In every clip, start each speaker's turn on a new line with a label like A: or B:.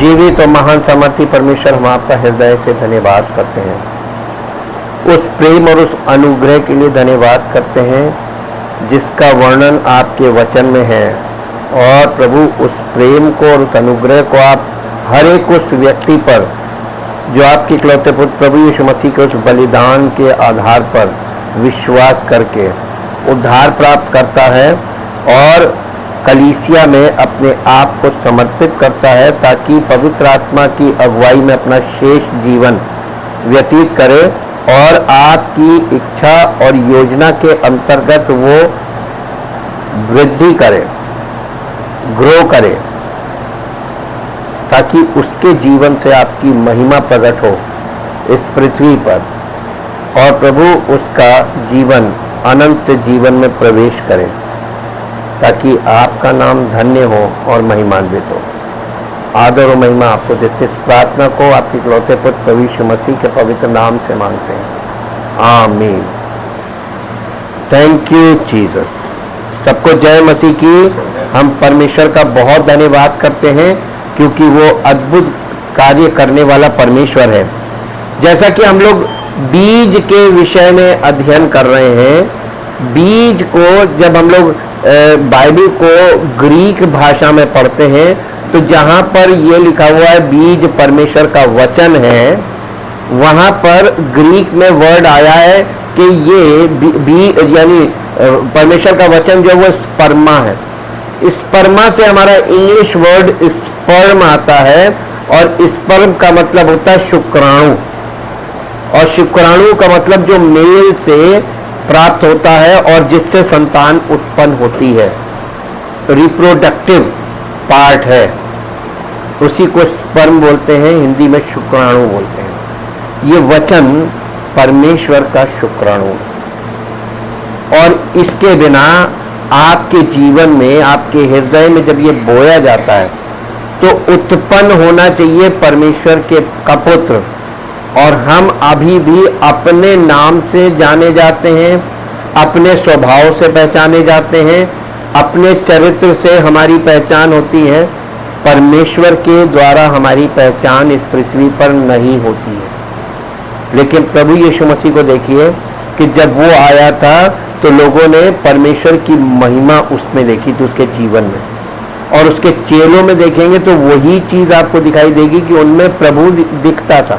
A: जीवित और महान सामर्थी परमेश्वर, हम आपका हृदय से धन्यवाद करते हैं। उस प्रेम और उस अनुग्रह के लिए धन्यवाद करते हैं जिसका वर्णन आपके वचन में है। और प्रभु, उस प्रेम को और उस अनुग्रह को आप हर एक उस व्यक्ति पर जो आपके इकलौते पुत्र प्रभु यीशु मसीह के उस बलिदान के आधार पर विश्वास करके उद्धार प्राप्त करता है और कलीसिया में अपने आप को समर्पित करता है, ताकि पवित्र आत्मा की अगुवाई में अपना शेष जीवन व्यतीत करे और आपकी इच्छा और योजना के अंतर्गत वो वृद्धि करे, ग्रो करे, ताकि उसके जीवन से आपकी महिमा प्रकट हो इस पृथ्वी पर और प्रभु उसका जीवन अनंत जीवन में प्रवेश करे, ताकि आपका नाम धन्य हो और महिमान्वित हो। आदर और महिमा आपको देते इस प्रार्थना को आपके इकलौते पुत्र प्रभु यीशु मसीह के पवित्र नाम से मांगते हैं, आमीन। Thank you Jesus. सबको जय मसीह की। हम परमेश्वर का बहुत धन्यवाद करते हैं क्योंकि वो अद्भुत कार्य करने वाला परमेश्वर है। जैसा कि हम लोग बीज के विषय में अध्ययन कर रहे हैं, बीज को जब हम लोग बाइबल को ग्रीक भाषा में पढ़ते हैं तो जहाँ पर ये लिखा हुआ है बीज परमेश्वर का वचन है, वहाँ पर ग्रीक में वर्ड आया है कि ये यानी परमेश्वर का वचन जो वो स्पर्मा है। स्पर्मा से हमारा इंग्लिश वर्ड स्पर्म आता है और स्पर्म का मतलब होता है शुक्राणु, और शुक्राणु का मतलब जो मेल से प्राप्त होता है और जिससे संतान उत्पन्न होती है, रिप्रोडक्टिव पार्ट है, उसी को स्पर्म बोलते हैं, हिंदी में शुक्राणु बोलते हैं। ये वचन परमेश्वर का शुक्राणु, और इसके बिना आपके जीवन में, आपके हृदय में जब ये बोया जाता है तो उत्पन्न होना चाहिए परमेश्वर के का पुत्र। और हम अभी भी अपने नाम से जाने जाते हैं, अपने स्वभाव से पहचाने जाते हैं, अपने चरित्र से हमारी पहचान होती है। परमेश्वर के द्वारा हमारी पहचान इस पृथ्वी पर नहीं होती है। लेकिन प्रभु यीशु मसीह को देखिए कि जब वो आया था तो लोगों ने परमेश्वर की महिमा उसमें देखी थी, उसके जीवन में, और उसके चेलों में देखेंगे तो वही चीज़ आपको दिखाई देगी कि उनमें प्रभु दिखता था।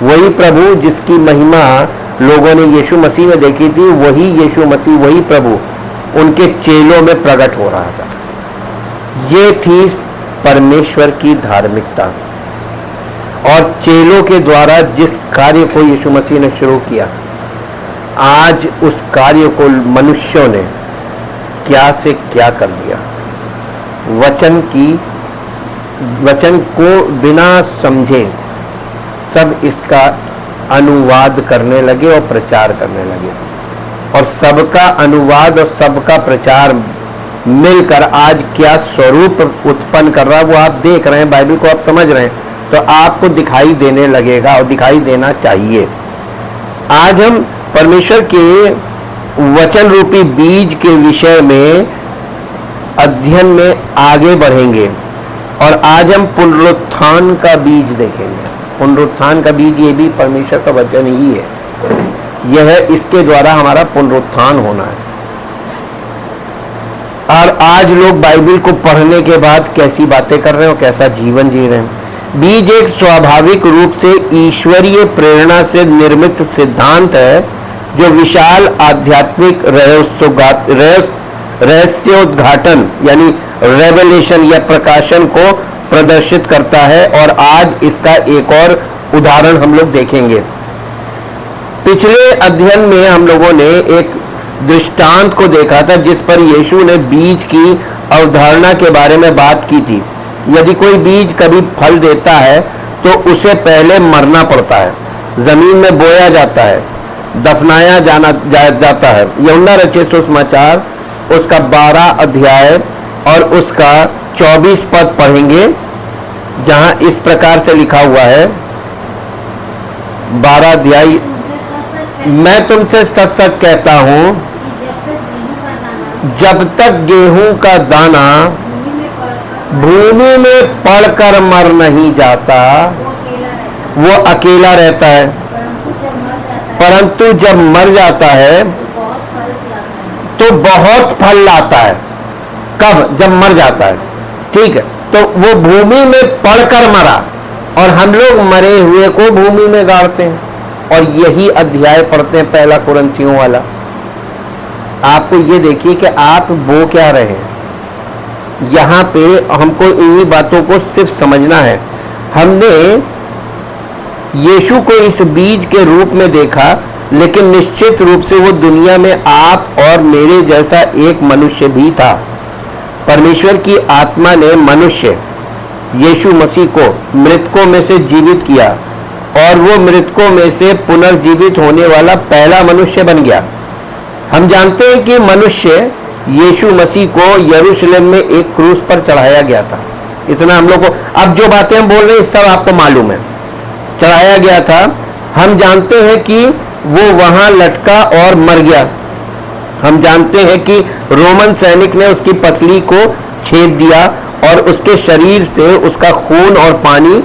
A: वही प्रभु जिसकी महिमा लोगों ने यीशु मसीह में देखी थी, वही यीशु मसीह, वही प्रभु उनके चेलों में प्रकट हो रहा था। ये थी परमेश्वर की धार्मिकता, और चेलों के द्वारा जिस कार्य को यीशु मसीह ने शुरू किया, आज उस कार्य को मनुष्यों ने क्या से क्या कर दिया। वचन को बिना समझे सब इसका अनुवाद करने लगे और प्रचार करने लगे, और सबका अनुवाद और सबका प्रचार मिलकर आज क्या स्वरूप उत्पन्न कर रहा है वो आप देख रहे हैं, बाइबल को आप समझ रहे हैं, तो आपको दिखाई देने लगेगा और दिखाई देना चाहिए। आज हम परमेश्वर के वचन रूपी बीज के विषय में अध्ययन में आगे बढ़ेंगे, और आज हम पुनरुत्थान का बीज देखेंगे। पुनरुत्थान का बीज ये भी परमेश्वर का वचन ही है। यह इसके द्वारा हमारा पुनरुत्थान होना है। और आज लोग बाइबल को पढ़ने के बाद कैसी बातें कर रहे हैं और कैसा जीवन जी रहे हैं। बीज एक स्वाभाविक रूप से ईश्वरीय प्रेरणा से निर्मित सिद्धांत है जो विशाल आध्यात्मिक रहस्योद्घाटन यानी रेवलेशन या प्रकाशन को प्रदर्शित करता है, और आज इसका एक और उदाहरण हम लोग देखेंगे। पिछले अध्ययन में हम लोगों ने एक दृष्टांत को देखा था जिस पर यीशु ने बीज की अवधारणा के बारे में बात की थी। यदि कोई बीज कभी फल देता है तो उसे पहले मरना पड़ता है, जमीन में बोया जाता है, दफनाया जाता है। यूहन्ना रचित सुसमाचार उसका 12 अध्याय और उसका 24 पद पढ़ेंगे, जहां इस प्रकार से लिखा हुआ है। 12 अध्याय, मैं तुमसे सच सच कहता हूं, जब तक गेहूं का दाना भूमि में पड़कर मर नहीं जाता, वो अकेला रहता है, परंतु जब मर जाता है तो बहुत फल लाता है। कब? जब मर जाता है। ठीक है, तो वो भूमि में पड़कर मरा, और हम लोग मरे हुए को भूमि में गाड़ते हैं, और यही अध्याय पढ़ते हैं पहला कुरिन्थियों वाला। आपको ये देखिए कि आप बो क्या रहे हैं। यहाँ पे हमको इन्हीं बातों को सिर्फ समझना है। हमने यीशु को इस बीज के रूप में देखा, लेकिन निश्चित रूप से वो दुनिया में आप और मेरे जैसा एक मनुष्य भी था। परमेश्वर की आत्मा ने मनुष्य यीशु मसीह को मृतकों में से जीवित किया, और वो मृतकों में से पुनर्जीवित होने वाला पहला मनुष्य बन गया। हम जानते हैं कि मनुष्य यीशु मसीह को यरूशलेम में एक क्रूस पर चढ़ाया गया था। इतना हम लोग को, अब जो बातें हम बोल रहे हैं सब आपको मालूम है। चढ़ाया गया था। हम जानते हैं कि वो वहां लटका और मर गया। हम जानते हैं कि रोमन सैनिक ने उसकी पसली को छेद दिया, और उसके शरीर से उसका खून और पानी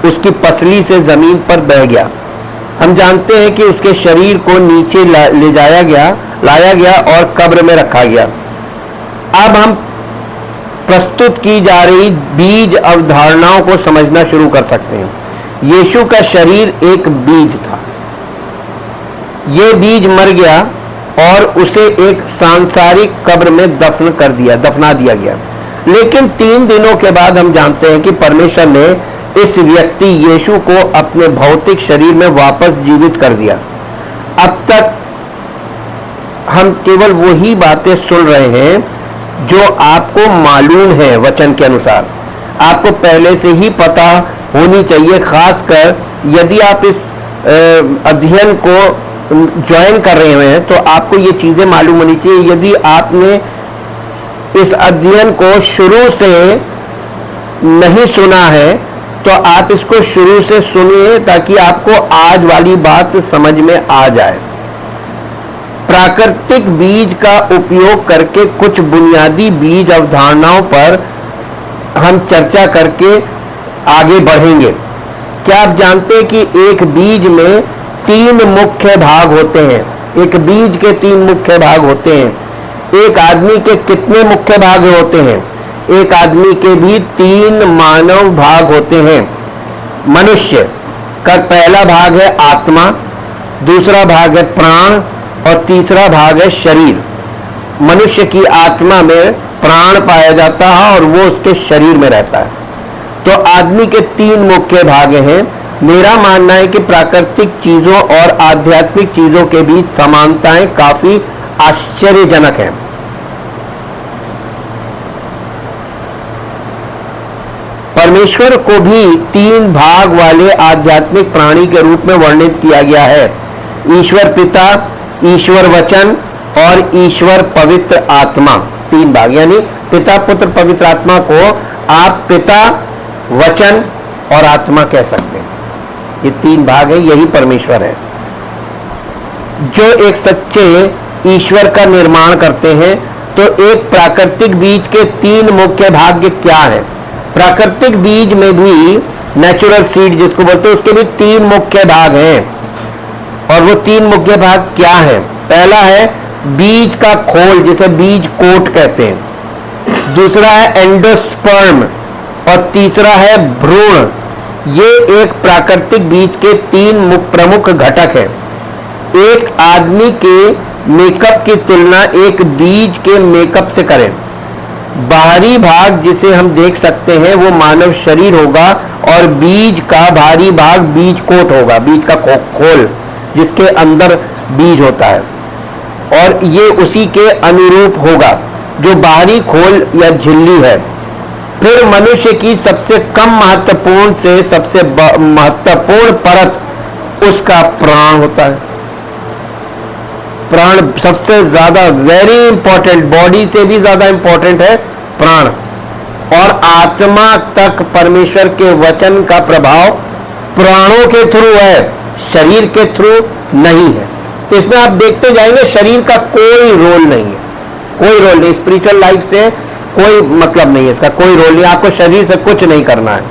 A: उसकी पसली से जमीन पर बह गया। हम जानते हैं कि उसके शरीर को नीचे ले लाया गया और कब्र में रखा गया। अब हम प्रस्तुत की जा रही बीज अवधारणाओं को समझना शुरू कर सकते हैं। यीशु का शरीर एक बीज था। यह बीज मर गया और उसे एक सांसारिक कब्र में दफना दिया गया। लेकिन 3 दिनों के बाद हम जानते हैं कि परमेश्वर ने इस व्यक्ति यीशु को अपने भौतिक शरीर में वापस जीवित कर दिया। अब तक हम केवल वही बातें सुन रहे हैं जो आपको मालूम है वचन के अनुसार। आपको पहले से ही पता होनी चाहिए, खासकर यदि आप इस अध्ययन को ज्वाइन कर रहे हैं तो आपको ये चीज़ें मालूम होनी चाहिए। यदि आपने इस अध्ययन को शुरू से नहीं सुना है तो आप इसको शुरू से सुनिए, ताकि आपको आज वाली बात समझ में आ जाए। प्राकृतिक बीज का उपयोग करके कुछ बुनियादी बीज अवधारणाओं पर हम चर्चा करके आगे बढ़ेंगे। क्या आप जानते हैं कि एक बीज में 3 मुख्य भाग होते हैं? एक बीज के 3 मुख्य भाग होते हैं। एक आदमी के कितने मुख्य भाग होते हैं? एक आदमी के भी 3 मानव भाग होते हैं। मनुष्य का पहला भाग है आत्मा, दूसरा भाग है प्राण, और तीसरा भाग है शरीर। मनुष्य की आत्मा में प्राण पाया जाता है और वो उसके शरीर में रहता है। तो आदमी के 3 मुख्य भाग हैं। मेरा मानना है कि प्राकृतिक चीजों और आध्यात्मिक चीजों के बीच समानताएं काफी आश्चर्यजनक हैं। परमेश्वर को भी 3 भाग वाले आध्यात्मिक प्राणी के रूप में वर्णित किया गया है। ईश्वर पिता, ईश्वर वचन और ईश्वर पवित्र आत्मा। 3 भाग, यानी पिता, पुत्र, पवित्र आत्मा को आप पिता, वचन और आत्मा कह सकते हैं। ये 3 भाग है, यही परमेश्वर है जो एक सच्चे ईश्वर का निर्माण करते हैं। तो एक प्राकृतिक बीज के 3 मुख्य भाग क्या है? प्राकृतिक बीज में भी नेचुरल सीड जिसको बोलते हैं, उसके भी 3 मुख्य भाग हैं। और वो 3 मुख्य भाग क्या है? पहला है बीज का खोल, जिसे बीज कोट कहते हैं। दूसरा है एंडोस्पर्म, और तीसरा है भ्रूण। ये एक प्राकृतिक बीज के 3 प्रमुख घटक हैं। एक आदमी के मेकअप की तुलना एक बीज के मेकअप से करें। बाहरी भाग जिसे हम देख सकते हैं वो मानव शरीर होगा, और बीज का बाहरी भाग बीज कोट होगा, बीज का खोल जिसके अंदर बीज होता है, और ये उसी के अनुरूप होगा जो बाहरी खोल या झिल्ली है। फिर मनुष्य की सबसे कम महत्वपूर्ण से सबसे महत्वपूर्ण परत उसका प्राण होता है। प्राण सबसे ज्यादा, वेरी इंपॉर्टेंट, बॉडी से भी ज्यादा इंपॉर्टेंट है प्राण। और आत्मा तक परमेश्वर के वचन का प्रभाव प्राणों के थ्रू है, शरीर के थ्रू नहीं है। तो इसमें आप देखते जाएंगे शरीर का कोई रोल नहीं है, कोई रोल नहीं। स्पिरिचुअल लाइफ से कोई मतलब नहीं है इसका, कोई रोल नहीं, आपको शरीर से कुछ नहीं करना है।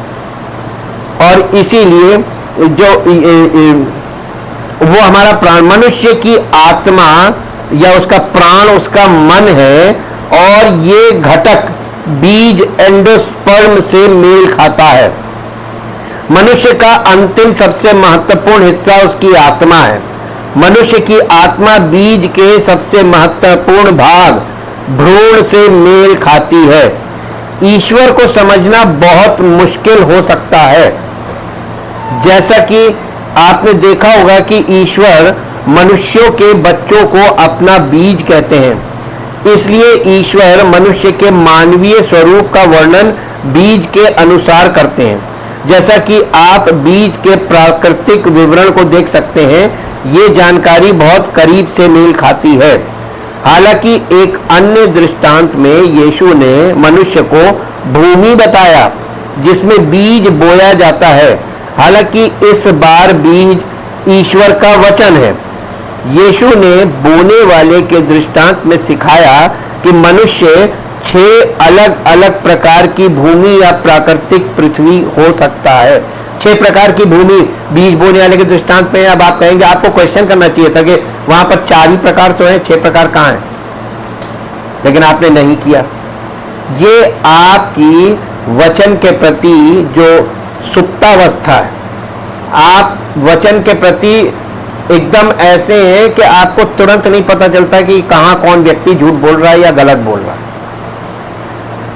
A: और इसीलिए जो वो हमारा प्राण, मनुष्य की आत्मा या उसका प्राण उसका मन है, और ये घटक बीज एंडोस्पर्म से मेल खाता है। मनुष्य का अंतिम सबसे महत्वपूर्ण हिस्सा उसकी आत्मा है। मनुष्य की आत्मा बीज के सबसे महत्वपूर्ण भाग भ्रूण से मेल खाती है। ईश्वर को समझना बहुत मुश्किल हो सकता है। जैसा कि आपने देखा होगा कि ईश्वर मनुष्यों के बच्चों को अपना बीज कहते हैं, इसलिए ईश्वर मनुष्य के मानवीय स्वरूप का वर्णन बीज के अनुसार करते हैं। जैसा कि आप बीज के प्राकृतिक विवरण को देख सकते हैं, ये जानकारी बहुत करीब से मेल खाती है। हालांकि एक अन्य दृष्टांत में यीशु ने मनुष्य को भूमि बताया जिसमें बीज बोया जाता है। हालांकि इस बार बीज ईश्वर का वचन है। यीशु ने बोने वाले के दृष्टांत में सिखाया कि मनुष्य 6 अलग अलग प्रकार की भूमि या प्राकृतिक पृथ्वी हो सकता है। 6 प्रकार की भूमि बीज बोने वाले के दृष्टांत में। अब आप कहेंगे आपको क्वेश्चन करना चाहिए था कि वहां पर 4 ही प्रकार तो है, 6 प्रकार कहां है, लेकिन आपने नहीं किया। ये आपकी वचन के प्रति जो सुप्तावस्था है, आप वचन के प्रति एकदम ऐसे हैं कि आपको तुरंत नहीं पता चलता कि कहां कौन व्यक्ति झूठ बोल रहा है या गलत बोल रहा है।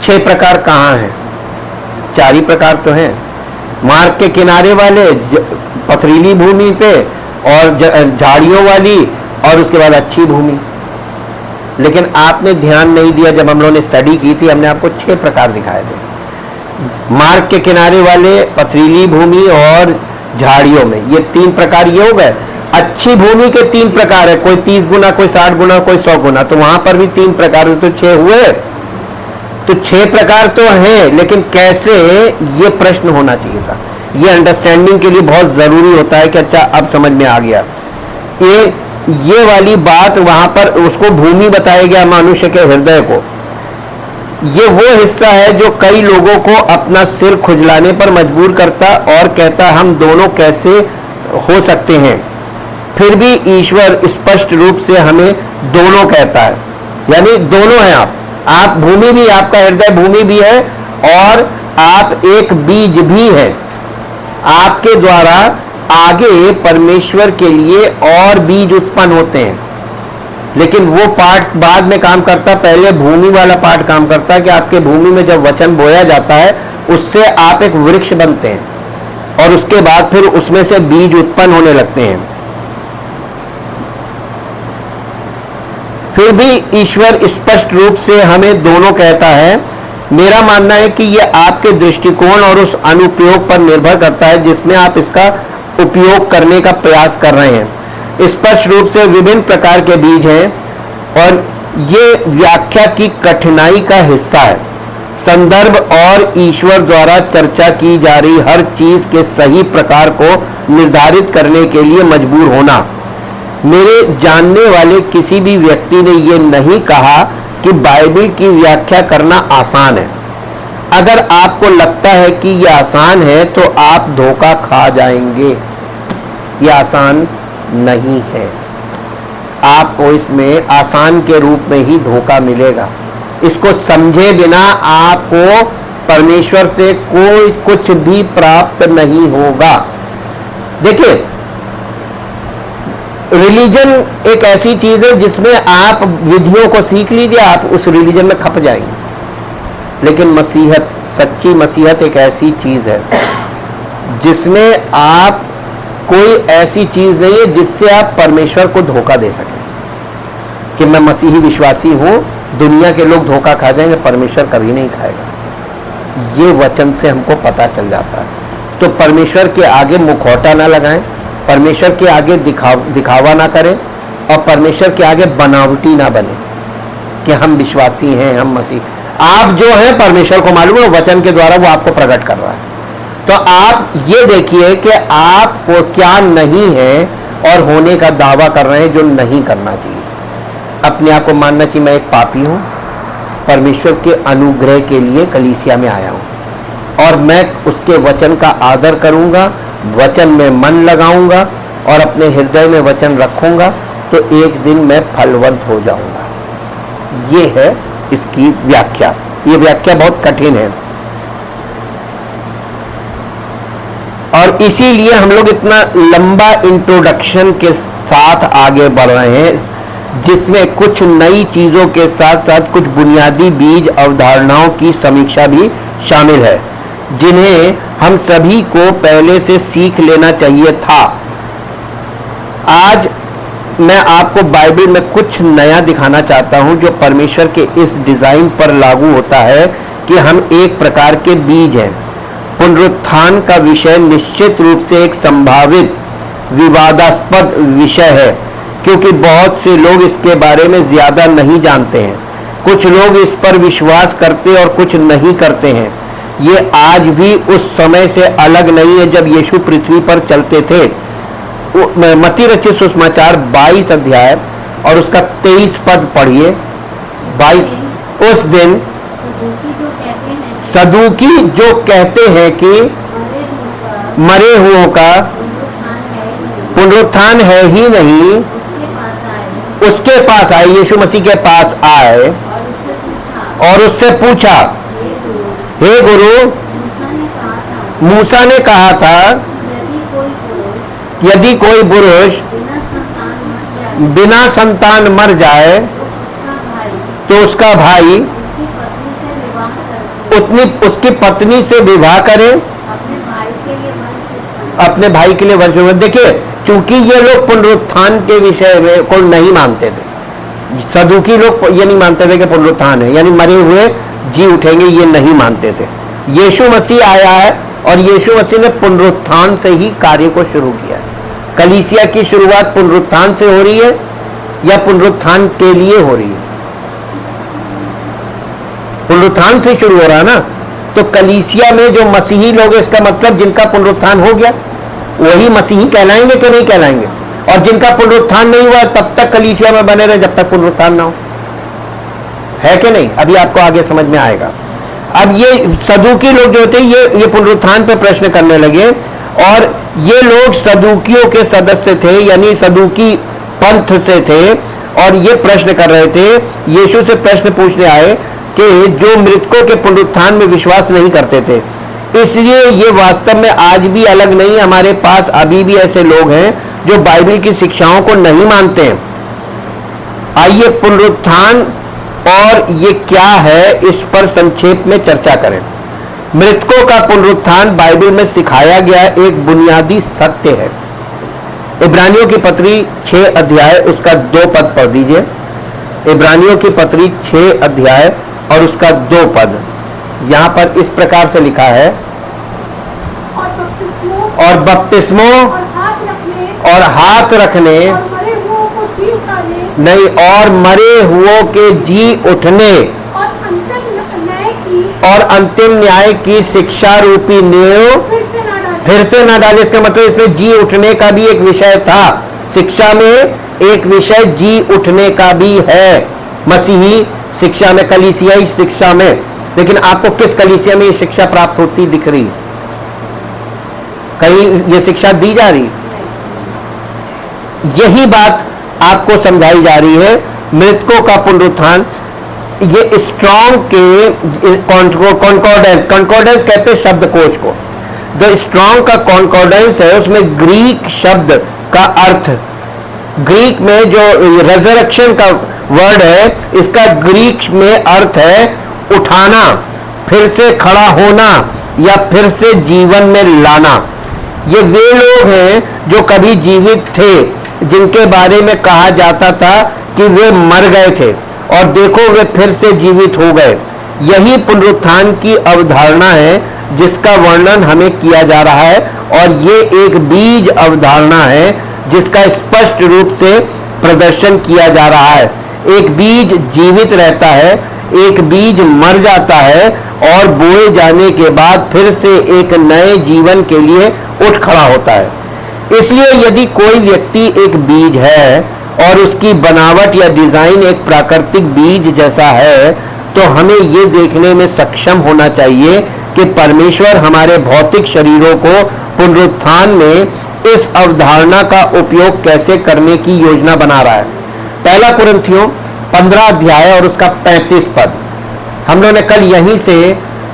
A: 6 प्रकार कहां हैं? 4 ही प्रकार तो हैं। मार्ग के किनारे वाले, पथरीली भूमि पे, और झाड़ियों वाली, और उसके बाद अच्छी भूमि। लेकिन आपने ध्यान नहीं दिया। जब हम लोगों ने स्टडी की थी, हमने आपको 6 प्रकार दिखाए थे। मार्ग के किनारे वाले, पथरीली भूमि और झाड़ियों में, ये 3 प्रकार ये हो गए। अच्छी भूमि के 3 प्रकार है, कोई 30 गुना, कोई 60 गुना, कोई 100 गुना, तो वहां पर भी 3 प्रकार, तो 6 हुए। तो 6 प्रकार तो हैं, लेकिन कैसे, ये प्रश्न होना चाहिए था। ये अंडरस्टैंडिंग के लिए बहुत जरूरी होता है कि अच्छा अब समझ में आ गया। ये वाली बात वहां पर उसको भूमि बताया गया, मनुष्य के हृदय को। ये वो हिस्सा है जो कई लोगों को अपना सिर खुजलाने पर मजबूर करता और कहता हम दोनों कैसे हो सकते हैं। फिर भी ईश्वर स्पष्ट रूप से हमें दोनों कहता है, यानी दोनों हैं आप भूमि भी, आपका हृदय भूमि भी है, और आप एक बीज भी हैं। आपके द्वारा आगे परमेश्वर के लिए और बीज उत्पन्न होते हैं, लेकिन वो पार्ट बाद में काम करता, पहले भूमि वाला पार्ट काम करता है कि आपके भूमि में जब वचन बोया जाता है, उससे आप एक वृक्ष बनते हैं, और उसके बाद फिर उसमें से बीज उत्पन्न होने लगते हैं। फिर भी ईश्वर स्पष्ट रूप से हमें दोनों कहता है। मेरा मानना है कि यह आपके दृष्टिकोण और उस अनुप्रयोग पर निर्भर करता है जिसमें आप इसका उपयोग करने का प्रयास कर रहे हैं। स्पष्ट रूप से विभिन्न प्रकार के बीज हैं, और ये व्याख्या की कठिनाई का हिस्सा है। संदर्भ और ईश्वर द्वारा चर्चा की जा रही हर चीज के सही प्रकार को निर्धारित करने के लिए मजबूर होना। मेरे जानने वाले किसी भी व्यक्ति ने यह नहीं कहा कि बाइबल की व्याख्या करना आसान है। अगर आपको लगता है कि यह आसान है तो आप धोखा खा जाएंगे। यह आसान नहीं है, आपको इसमें आसान के रूप में ही धोखा मिलेगा। इसको समझे बिना आपको परमेश्वर से कोई कुछ भी प्राप्त नहीं होगा। देखिए, रिलीजन एक ऐसी चीज है जिसमें आप विधियों को सीख लीजिए, आप उस रिलीजन में खप जाएंगे। लेकिन मसीहत, सच्ची मसीहत एक ऐसी चीज है जिसमें आप कोई ऐसी चीज नहीं है जिससे आप परमेश्वर को धोखा दे सकें कि मैं मसीही विश्वासी हूं, दुनिया के लोग धोखा खा जाएंगे, परमेश्वर कभी नहीं खाएगा। ये वचन से हमको पता चल जाता है। तो परमेश्वर के आगे मुखौटा ना लगाएं, परमेश्वर के आगे दिखावा ना करें, और परमेश्वर के आगे बनावटी ना बने कि हम विश्वासी हैं, हम मसीह। आप जो हैं परमेश्वर को मालूम है, वचन के द्वारा वो आपको प्रकट कर रहा है। तो आप ये देखिए कि आपको क्या नहीं है और होने का दावा कर रहे हैं जो नहीं करना चाहिए। अपने आप को मानना कि मैं एक पापी हूं, परमेश्वर के अनुग्रह के लिए कलीसिया में आया हूँ, और मैं उसके वचन का आदर करूँगा, वचन में मन लगाऊंगा और अपने हृदय में वचन रखूंगा, तो एक दिन मैं फलवंत हो जाऊंगा। ये है इसकी व्याख्या। ये व्याख्या बहुत कठिन है, और इसीलिए हम लोग इतना लंबा इंट्रोडक्शन के साथ आगे बढ़ रहे हैं, जिसमें कुछ नई चीज़ों के साथ साथ कुछ बुनियादी बीज अवधारणाओं की समीक्षा भी शामिल है, जिन्हें हम सभी को पहले से सीख लेना चाहिए था। आज मैं आपको बाइबल में कुछ नया दिखाना चाहता हूं, जो परमेश्वर के इस डिज़ाइन पर लागू होता है कि हम एक प्रकार के बीज हैं। पुनरुत्थान का विषय निश्चित रूप से एक संभावित विवादास्पद विषय है, क्योंकि बहुत से लोग इसके बारे में ज़्यादा नहीं जानते हैं। कुछ लोग इस पर विश्वास करते और कुछ नहीं करते हैं। ये आज भी उस समय से अलग नहीं है जब यीशु पृथ्वी पर चलते थे। मत्ती रचित सुसमाचार 22 अध्याय और उसका 23 पद पढ़िए। 22 उस दिन सदूकी जो कहते हैं कि मरे हुओं का पुनरुत्थान है ही नहीं, उसके पास आए, यीशु मसीह के पास आए और उससे पूछा, हे गुरु, मूसा ने कहा था यदि कोई पुरुष बिना संतान मर जाए तो उसका भाई उसकी पत्नी से विवाह करे, अपने भाई के लिए वंश। देखिए, क्योंकि ये लोग पुनरुत्थान के विषय में को नहीं मानते थे, सदूकी लोग ये नहीं मानते थे कि पुनरुत्थान है, यानी मरे हुए जी उठेंगे, ये नहीं मानते थे। यीशु मसीह आया है और यीशु मसीह ने पुनरुत्थान से ही कार्य को शुरू किया है। कलीसिया की शुरुआत पुनरुत्थान से हो रही है या पुनरुत्थान के लिए हो रही है? पुनरुत्थान से शुरू हो रहा है ना। तो कलीसिया में जो मसीही लोग हैं, इसका मतलब जिनका पुनरुत्थान हो गया वही मसीही कहलाएंगे कि नहीं कहलाएंगे? और जिनका पुनरुत्थान नहीं हुआ तब तक कलीसिया में बने रहे जब तक पुनरुत्थान ना हो, है कि नहीं? अभी आपको आगे समझ में आएगा। अब ये सदूकी लोग जो होते हैं ये पुनरुत्थान पे प्रश्न करने लगे, और ये लोग सदूकियों के सदस्य थे, यानी सदूकी पंथ से थे, और ये प्रश्न कर रहे थे, यीशु से प्रश्न पूछने आए कि जो मृतकों के पुनरुत्थान में विश्वास नहीं करते थे। इसलिए ये वास्तव में आज भी अलग नहीं, हमारे पास अभी भी ऐसे लोग हैं जो बाइबल की शिक्षाओं को नहीं मानते हैं। आइए पुनरुत्थान और ये क्या है इस पर संक्षेप में चर्चा करें। मृतकों का पुनरुत्थान बाइबल में सिखाया गया एक बुनियादी सत्य है। इब्रानियों की पत्री 6 अध्याय उसका 2 पद पढ़ दीजिए। इब्रानियों की पत्री 6 अध्याय और उसका 2 पद यहाँ पर इस प्रकार से लिखा है, और बपतिस्मों और हाथ रखने नहीं, और मरे हुओं के जी उठने और अंतिम न्याय की शिक्षा रूपी नींव फिर से ना डाले। इसका मतलब इसमें जी उठने का भी एक विषय था। शिक्षा में एक विषय जी उठने का भी है, मसीही शिक्षा में, कलीसियाई शिक्षा में। लेकिन आपको किस कलीसिया में ये शिक्षा प्राप्त होती दिख रही? कहीं ये शिक्षा दी जा रही? यही बात आपको समझाई जा रही है। मृतकों का पुनरुत्थान, ये स्ट्रॉन्ग के कॉन्कॉर्डेंस कहते हैं शब्दकोश को। जो स्ट्रॉन्ग का कॉन्कॉर्डेंस है उसमें ग्रीक शब्द का अर्थ, ग्रीक में जो रेजरेक्शन का वर्ड है, इसका ग्रीक में अर्थ है उठाना, फिर से खड़ा होना या फिर से जीवन में लाना। ये वे लोग हैं जो कभी जीवित थे, जिनके बारे में कहा जाता था कि वे मर गए थे और देखो वे फिर से जीवित हो गए। यही पुनरुत्थान की अवधारणा है जिसका वर्णन हमें किया जा रहा है, और ये एक बीज अवधारणा है जिसका स्पष्ट रूप से प्रदर्शन किया जा रहा है। एक बीज जीवित रहता है, एक बीज मर जाता है और बोए जाने के बाद फिर से एक नए जीवन के लिए उठ खड़ा होता है। इसलिए यदि कोई व्यक्ति एक बीज है और उसकी बनावट या डिजाइन एक प्राकृतिक बीज जैसा है, तो हमें ये देखने में सक्षम होना चाहिए कि परमेश्वर हमारे भौतिक शरीरों को पुनरुत्थान में इस अवधारणा का उपयोग कैसे करने की योजना बना रहा है। पहला कुरिन्थियों 15 अध्याय और उसका 35 पद, हम लोगों ने कल यहीं से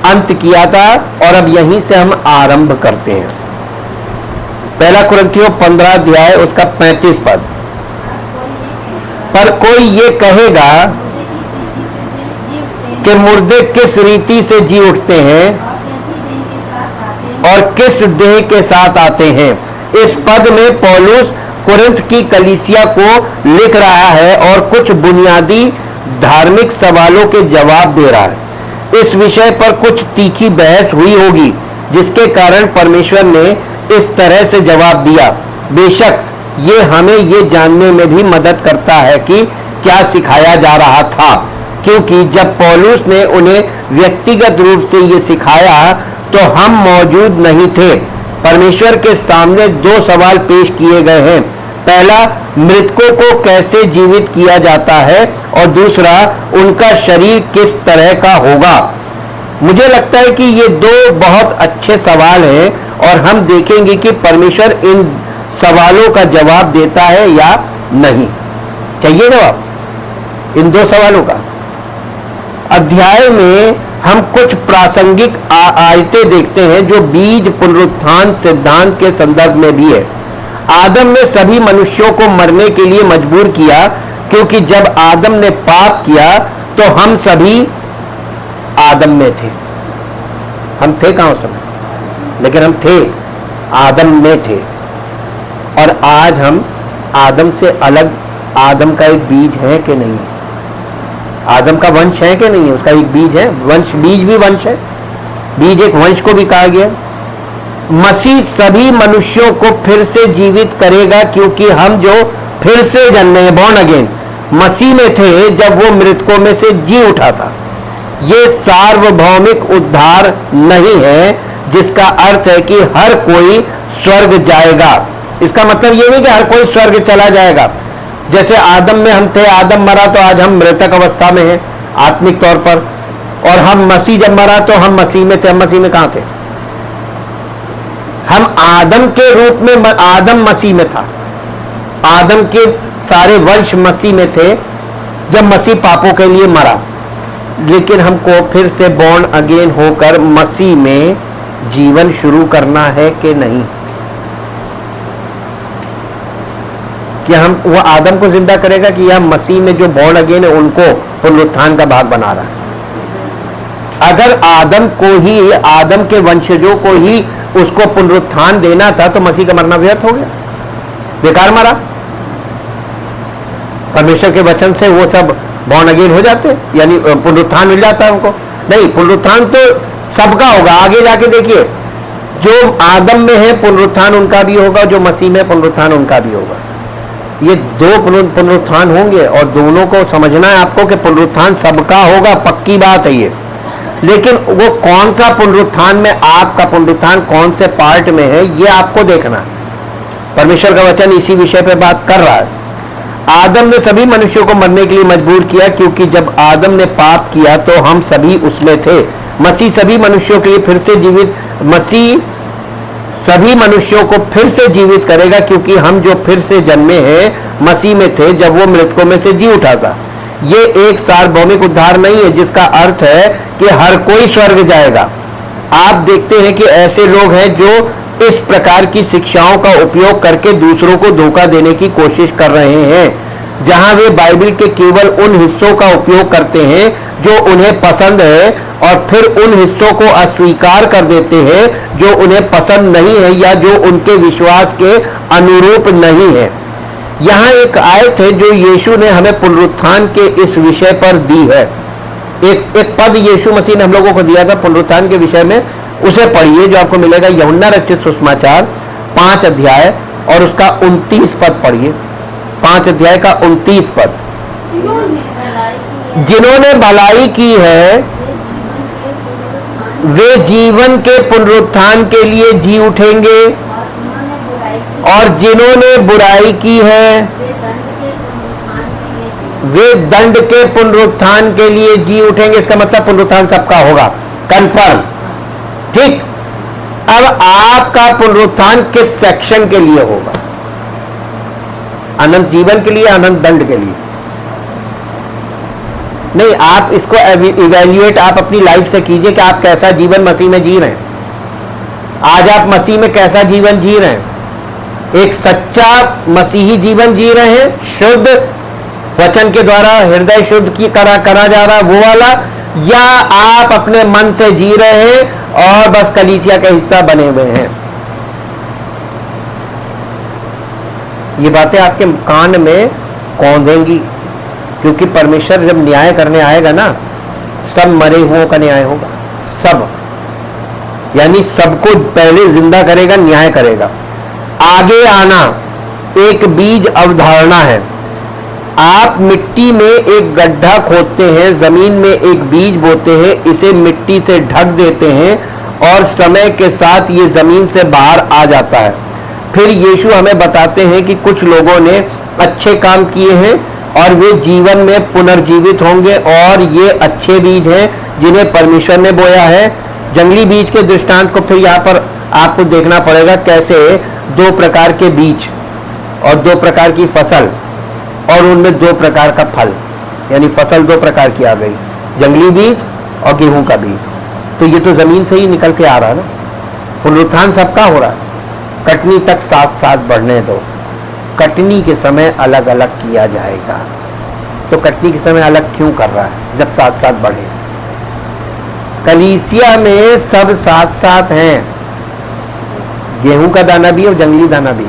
A: अंत किया था और अब यहीं से हम आरंभ करते हैं। पहला कुरिन्थियों 15 अध्याय उसका 35 पद, पर कोई ये कहेगा कि मुर्दे किस रीति से जी उठते हैं और किस देह के साथ आते हैं। इस पद में पौलुस कुरिन्थ की कलीसिया को लिख रहा है और कुछ बुनियादी धार्मिक सवालों के जवाब दे रहा है। इस विषय पर कुछ तीखी बहस हुई होगी, जिसके कारण परमेश्वर ने इस तरह से जवाब दिया। बेशक ये हमें ये जानने में भी मदद करता है कि क्या सिखाया जा रहा था, क्योंकि जब पौलुस ने उन्हें व्यक्तिगत रूप से ये सिखाया तो हम मौजूद नहीं थे। परमेश्वर के सामने दो सवाल पेश किए गए हैं। पहला, मृतकों को कैसे जीवित किया जाता है, और दूसरा, उनका शरीर किस तरह का होगा। मुझे लगता है कि ये दो बहुत अच्छे सवाल हैं और हम देखेंगे कि परमेश्वर इन सवालों का जवाब देता है या नहीं। चाहिए जवाब इन दो सवालों का। अध्याय में हम कुछ प्रासंगिक आयतें देखते हैं जो बीज पुनरुत्थान सिद्धांत के संदर्भ में भी है। आदम ने सभी मनुष्यों को मरने के लिए मजबूर किया, क्योंकि जब आदम ने पाप किया तो हम सभी आदम में थे। हम थे कहां उस समय, लेकिन हम थे आदम में थे। और आज हम आदम से अलग, आदम का एक बीज है कि नहीं है, आदम का वंश है कि नहीं है, उसका एक बीज है, वंश, बीज भी वंश है, बीज एक वंश को भी कहा गया। मसीह सभी मनुष्यों को फिर से जीवित करेगा, क्योंकि हम जो फिर से जन्मे, बॉर्न अगेन, मसीह में थे जब वो मृतकों में से जी उठा था। ये सार्वभौमिक उद्धार नहीं है, जिसका अर्थ है कि हर कोई स्वर्ग जाएगा। इसका मतलब ये नहीं कि हर कोई स्वर्ग चला जाएगा। जैसे आदम में हम थे, आदम मरा तो आज हम मृतक अवस्था में हैं आत्मिक तौर पर, और हम मसीह जब मरा तो हम मसीह में थे। हम मसीह में कहां थे? हम आदम के रूप में, आदम मसीह में था, आदम के सारे वंश मसीह में थे जब मसीह पापों के लिए मरा। लेकिन हमको फिर से बॉर्न अगेन होकर मसीह में जीवन शुरू करना है कि नहीं? कि हम वो आदम को जिंदा करेगा कि यह मसीह में जो बॉर्न अगेन है उनको पुनरुत्थान का भाग बना रहा है। अगर आदम को ही, आदम के वंशजों को ही उसको पुनरुत्थान देना था तो मसीह का मरना व्यर्थ हो गया, बेकार मरा। परमेश्वर के वचन से वो सब बॉर्न अगेन हो जाते, यानी पुनरुत्थान मिल जाता है उनको। नहीं, पुनरुत्थान तो सबका होगा। आगे जाके देखिए, जो आदम में है पुनरुत्थान उनका भी होगा, जो मसीह में पुनरुत्थान उनका भी होगा। ये दो पुनरुत्थान होंगे और दोनों को समझना है आपको कि पुनरुत्थान सबका होगा, पक्की बात है ये। लेकिन वो कौन सा पुनरुत्थान में, आपका पुनरुत्थान कौन से पार्ट में है, ये आपको देखना है। परमेश्वर का वचन इसी विषय पे बात कर रहा है। आदम ने सभी मनुष्यों को मरने के लिए मजबूर किया, क्योंकि जब आदम ने पाप किया तो हम सभी उसमें थे। मसीह सभी मनुष्यों के लिए फिर से जीवित, मसीह सभी मनुष्यों को फिर से जीवित करेगा, क्योंकि हम जो फिर से जन्मे हैं मसीह में थे जब वो मृतकों में से जी उठा था। ये एक सार्वभौमिक उद्धार नहीं है, जिसका अर्थ है कि हर कोई स्वर्ग जाएगा। आप देखते हैं कि ऐसे लोग हैं जो इस प्रकार की शिक्षाओं का उपयोग करके दूसरों को धोखा देने की कोशिश कर रहे हैं, जहां वे बाइबल के केवल उन हिस्सों का उपयोग करते हैं जो उन्हें पसंद है, और फिर उन हिस्सों को अस्वीकार कर देते हैं जो उन्हें पसंद नहीं है या जो उनके विश्वास के अनुरूप नहीं है। यहाँ एक आयत है जो यीशु ने हमें पुनरुत्थान के इस विषय पर दी है। एक पद यीशु मसीह ने हम लोगों को दिया था पुनरुत्थान के विषय में, उसे पढ़िए, जो आपको मिलेगा यूहन्ना रचित सुसमाचार 5 अध्याय और उसका 29 पद पढ़िए। 5 अध्याय का 29 पद। जिन्होंने भलाई की है वे जीवन के पुनरुत्थान के लिए जी उठेंगे, और जिन्होंने बुराई की है वे दंड के पुनरुत्थान के लिए जी उठेंगे। इसका मतलब पुनरुत्थान सबका होगा, कंफर्म। ठीक, अब आपका पुनरुत्थान किस सेक्शन के लिए होगा? अनंत जीवन के लिए, अनंत दंड के लिए? नहीं, आप इसको इवैल्यूएट आप अपनी लाइफ से कीजिए कि आप कैसा जीवन मसीह में जी रहे हैं। आज आप मसीह में कैसा जीवन जी रहे हैं? एक सच्चा मसीही जीवन जी रहे हैं, शुद्ध वचन के द्वारा हृदय शुद्ध की करा जा रहा वो वाला, या आप अपने मन से जी रहे हैं और बस कलीसिया का हिस्सा बने हुए हैं? ये बातें आपके कान में कौंधेंगी, क्योंकि परमेश्वर जब न्याय करने आएगा ना, सब मरे हुओं का न्याय होगा, सब, यानी सबको पहले जिंदा करेगा, न्याय करेगा। आगे आना एक बीज अवधारणा है। आप मिट्टी में एक गड्ढा खोदते हैं, जमीन में एक बीज बोते हैं, इसे मिट्टी से ढक देते हैं और समय के साथ ये जमीन से बाहर आ जाता है। फिर यीशु हमें बताते हैं कि कुछ लोगों ने अच्छे काम किए हैं और वे जीवन में पुनर्जीवित होंगे, और ये अच्छे बीज हैं जिन्हें परमेश्वर ने बोया है। जंगली बीज के दृष्टांत को फिर यहाँ पर आपको देखना पड़ेगा, कैसे दो प्रकार के बीज और दो प्रकार की फसल, और उनमें दो प्रकार का फल, यानी फसल दो प्रकार की आ गई, जंगली बीज और गेहूं का बीज। तो ये तो जमीन से ही निकल के आ रहा है ना। पुनरुत्थान सबका हो रहा है, कटनी तक साथ साथ बढ़ने दो। कटनी के समय अलग अलग किया जाएगा। तो कटनी के समय अलग क्यों कर रहा है जब साथ साथ बढ़े? कलीसिया में सब साथ साथ हैं, गेहूं का दाना भी और जंगली दाना भी।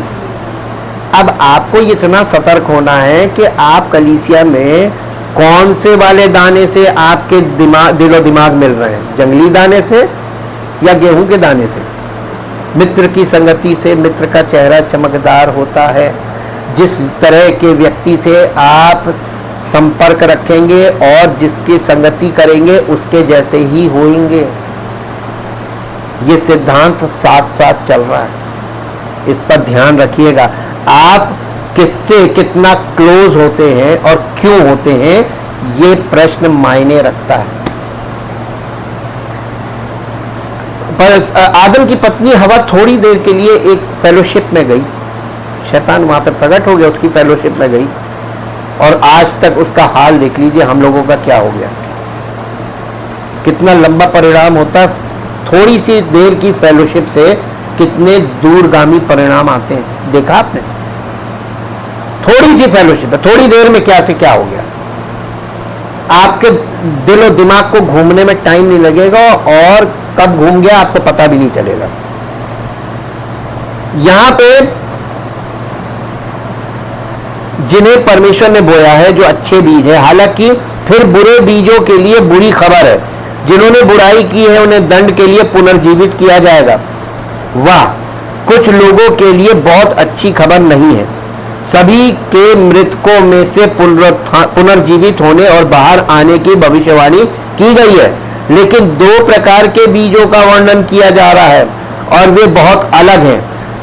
A: अब आपको इतना सतर्क होना है कि आप कलीसिया में कौन से वाले दाने से आपके दिलो दिमाग मिल रहे हैं, जंगली दाने से या गेहूं के दाने से? मित्र की संगति से मित्र का चेहरा चमकदार होता है। जिस तरह के व्यक्ति से आप संपर्क रखेंगे और जिसकी संगति करेंगे उसके जैसे ही होंगे। ये सिद्धांत साथ साथ चल रहा है, इस पर ध्यान रखिएगा। आप किससे कितना क्लोज होते हैं और क्यों होते हैं, ये प्रश्न मायने रखता है। पर आदम की पत्नी हवा थोड़ी देर के लिए एक फेलोशिप में गई, शैतान वहां पर प्रकट हो गया, उसकी फेलोशिप में गई, और आज तक उसका हाल देख लीजिए हम लोगों का क्या हो गया। कितना लंबा परिणाम होता है, थोड़ी सी देर की फेलोशिप से कितने दूरगामी परिणाम आते हैं, देखा आपने? थोड़ी सी फेलोशिप है, थोड़ी देर में क्या से क्या हो गया। आपके दिल और दिमाग को घूमने में टाइम नहीं लगेगा, और कब घूम गया आपको पता भी नहीं चलेगा। यहां पे जिन्हें परमेश्वर ने बोया है, जो अच्छे बीज है, हालांकि फिर बुरे बीजों के लिए बुरी खबर है। जिन्होंने बुराई की है उन्हें दंड के लिए पुनर्जीवित किया जाएगा। वाह, कुछ लोगों के लिए बहुत अच्छी खबर नहीं है। सभी के मृतकों में से पुनर्जीवित होने और बाहर आने की भविष्यवाणी की गई है, लेकिन दो प्रकार के बीजों का वर्णन किया जा रहा है और वे बहुत अलग हैं,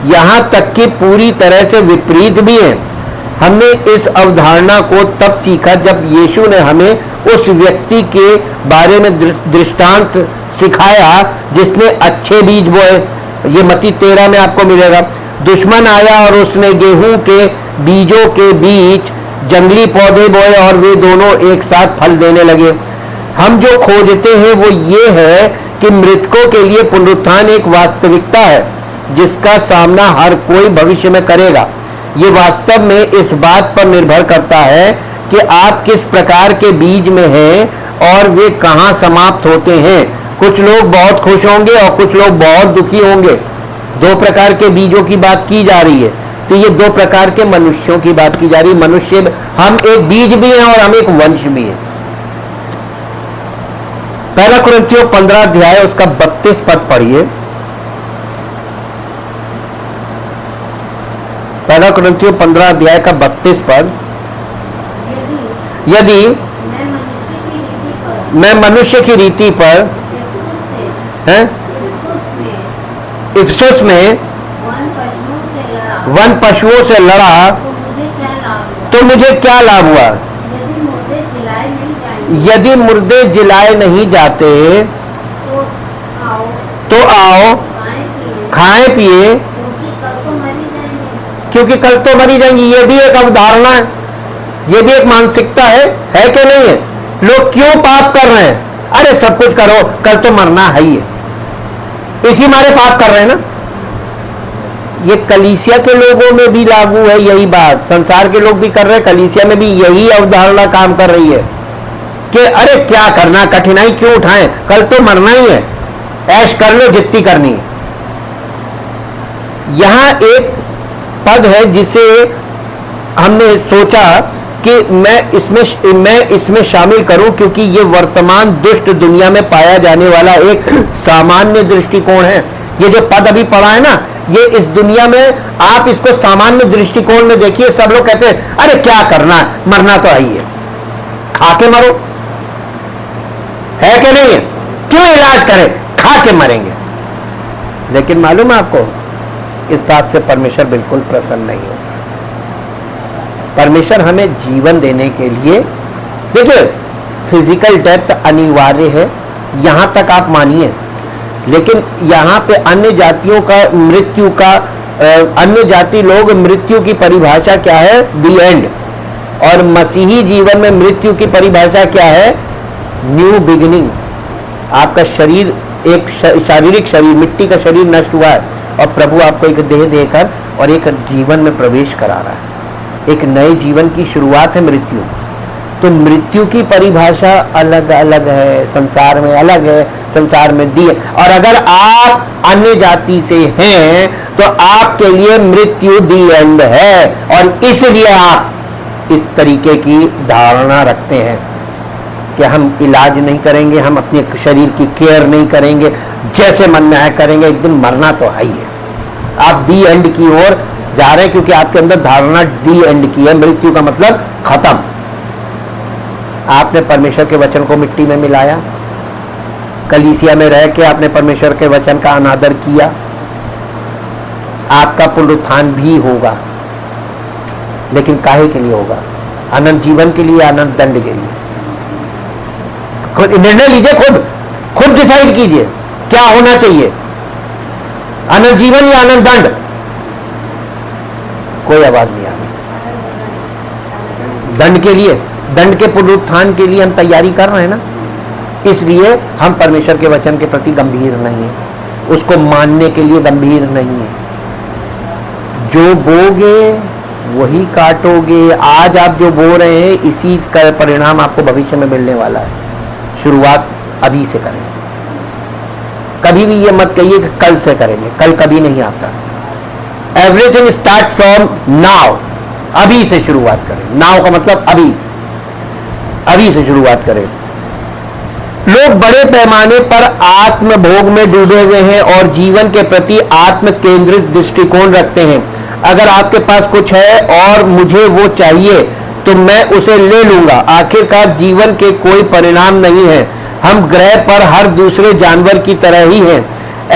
A: यहां तक कि पूरी तरह से विपरीत भी हैं। हमने इस अवधारणा को तब सीखा जब यीशु ने हमें उस व्यक्ति के बारे में दृष्टांत सिखाया जिसने अच्छे बीज बोए। ये मत्ती 13 में आपको मिलेगा। दुश्मन आया और उसने गेहूं के बीजों के बीच जंगली पौधे बोए और वे दोनों एक साथ फल देने लगे। हम जो खोजते हैं वो ये है कि मृतकों के लिए पुनरुत्थान एक वास्तविकता है जिसका सामना हर कोई भविष्य में करेगा। ये वास्तव में इस बात पर निर्भर करता है कि आप किस प्रकार के बीज में हैं और वे कहाँ समाप्त होते हैं। कुछ लोग बहुत खुश होंगे और कुछ लोग बहुत दुखी होंगे। दो प्रकार के बीजों की बात की जा रही है, तो ये दो प्रकार के मनुष्यों की बात की जा रही है। मनुष्य, हम एक बीज भी हैं और हम एक वंश भी हैं। पहला कुरिन्थियों 15 अध्याय उसका 32 पद पढ़िए। पहला कुरिन्थियों 15 अध्याय का 32 पद। यदि मैं मनुष्य की रीति पर इफसुस में वन पशुओं से लड़ा तो मुझे क्या लाभ हुआ? यदि मुर्दे जिलाए नहीं जाते तो आओ खाएं पिए, क्योंकि कल तो मरी जाएंगी। ये भी एक अवधारणा है, ये भी एक मानसिकता है कि नहीं है? लोग क्यों पाप कर रहे हैं? अरे सब कुछ करो, कल तो मरना है ही है, इसी मारे पाप कर रहे हैं ना। ये कलीसिया के लोगों में भी लागू है यही बात, संसार के लोग भी कर रहे हैं, कलीसिया में भी यही अवधारणा काम कर रही है कि अरे क्या करना, कठिनाई क्यों उठाएं, कल तो मरना ही है, ऐश कर लो जितनी करनी है। यहां एक पद है जिसे हमने सोचा कि मैं इसमें शामिल करूं, क्योंकि ये वर्तमान दुष्ट दुनिया में पाया जाने वाला एक सामान्य दृष्टिकोण है। ये जो पद अभी पढ़ा है ना, ये इस दुनिया में आप इसको सामान्य दृष्टिकोण में देखिए। सब लोग कहते हैं अरे क्या करना है, मरना तो है ही है, खा के मरो, है कि नहीं है? क्यों इलाज करें, खा के मरेंगे। लेकिन मालूम है आपको, इस बात से परमेश्वर बिल्कुल प्रसन्न नहीं होगा। परमेश्वर हमें जीवन देने के लिए, देखिए फिजिकल डेथ अनिवार्य है, यहां तक आप मानिए, लेकिन यहां पे अन्य जातियों का मृत्यु का, अन्य जाति लोग मृत्यु की परिभाषा क्या है? दी एंड। और मसीही जीवन में मृत्यु की परिभाषा क्या है? New beginning. आपका शरीर, एक शारीरिक शरीर, मिट्टी का शरीर नष्ट हुआ है और प्रभु आपको एक देह देकर और एक जीवन में प्रवेश करा रहा है, एक नए जीवन की शुरुआत है मृत्यु। तो मृत्यु की परिभाषा अलग अलग है, संसार में अलग है, संसार में दी है। और अगर आप अन्य जाति से हैं तो आपके लिए मृत्यु दी एंड है, और इसलिए आप इस तरीके की धारणा रखते हैं कि हम इलाज नहीं करेंगे, हम अपने शरीर की केयर नहीं करेंगे, जैसे मन में आए करेंगे, एक दिन मरना तो है ही है। आप दी एंड की ओर जा रहे हैं, क्योंकि आपके अंदर धारणा दी एंड की है। मृत्यु का मतलब खत्म। आपने परमेश्वर के वचन को मिट्टी में मिलाया, कलीसिया में रह के आपने परमेश्वर के वचन का अनादर किया, आपका पुनरुत्थान भी होगा, लेकिन काहे के लिए होगा? अनंत जीवन के लिए, अनंत दंड के लिए? खुद निर्णय लीजिए, खुद डिसाइड कीजिए क्या होना चाहिए, अनंत जीवन या अनंत दंड? कोई आवाज नहीं आ रही। दंड के लिए, दंड के पुनरुत्थान के लिए हम तैयारी कर रहे हैं ना, इसलिए हम परमेश्वर के वचन के प्रति गंभीर नहीं है, उसको मानने के लिए गंभीर नहीं है। जो बोगे वही काटोगे। आज आप जो बो रहे हैं, इसी का परिणाम आपको भविष्य में मिलने वाला है। शुरुआत अभी से करें। कभी भी ये मत कहिए कि कल से करेंगे, कल कभी नहीं आता। Everything start from now. अभी से शुरुआत करें। नाउ का मतलब अभी से शुरुआत करें। लोग बड़े पैमाने पर आत्म भोग में डूबे हुए हैं और जीवन के प्रति आत्म केंद्रित दृष्टिकोण रखते हैं। अगर आपके पास कुछ है और मुझे वो चाहिए तो मैं उसे ले लूंगा। आखिरकार जीवन के कोई परिणाम नहीं है। हम ग्रह पर हर दूसरे जानवर की तरह ही हैं,